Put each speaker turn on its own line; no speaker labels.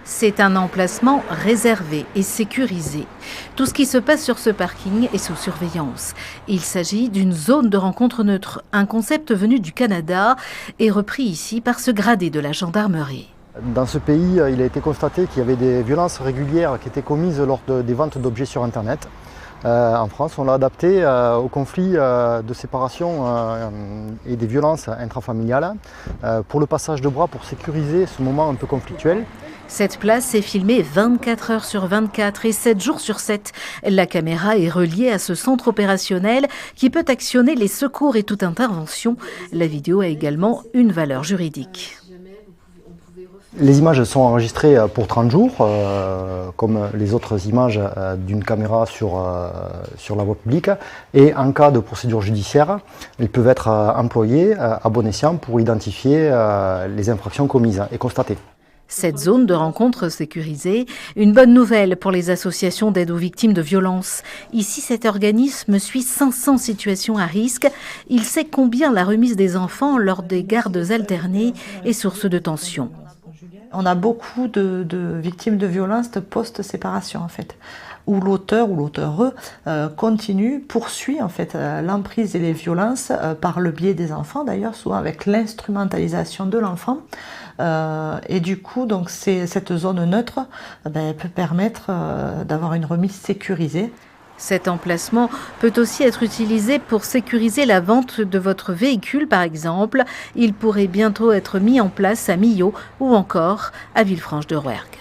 C'est un emplacement réservé et sécurisé. Tout ce qui se passe sur ce parking est sous surveillance. Il s'agit d'une zone de rencontre neutre, un concept venu du Canada et repris ici par ce gradé de la gendarmerie.
Dans ce pays, il a été constaté qu'il y avait des violences régulières qui étaient commises lors des ventes d'objets sur Internet. En France, on l'a adapté au conflit de séparation et des violences intrafamiliales pour le passage de bras pour sécuriser ce moment un peu conflictuel.
Cette place est filmée 24 heures sur 24 et 7 jours sur 7. La caméra est reliée à ce centre opérationnel qui peut actionner les secours et toute intervention. La vidéo a également une valeur juridique.
Les images sont enregistrées pour 30 jours, comme les autres images d'une caméra sur la voie publique. Et en cas de procédure judiciaire, elles peuvent être employées à bon escient pour identifier les infractions commises et constatées.
Cette zone de rencontre sécurisée, une bonne nouvelle pour les associations d'aide aux victimes de violences. Ici, cet organisme suit 500 situations à risque. Il sait combien la remise des enfants lors des gardes alternées est source de tension.
On a beaucoup de victimes de violences post-séparation en fait, où l'auteur ou l'auteure poursuit en fait l'emprise et les violences par le biais des enfants, d'ailleurs souvent avec l'instrumentalisation de l'enfant. Et du coup, donc cette zone neutre peut permettre d'avoir une remise sécurisée.
Cet emplacement peut aussi être utilisé pour sécuriser la vente de votre véhicule, par exemple. Il pourrait bientôt être mis en place à Millau ou encore à Villefranche de Rouergue.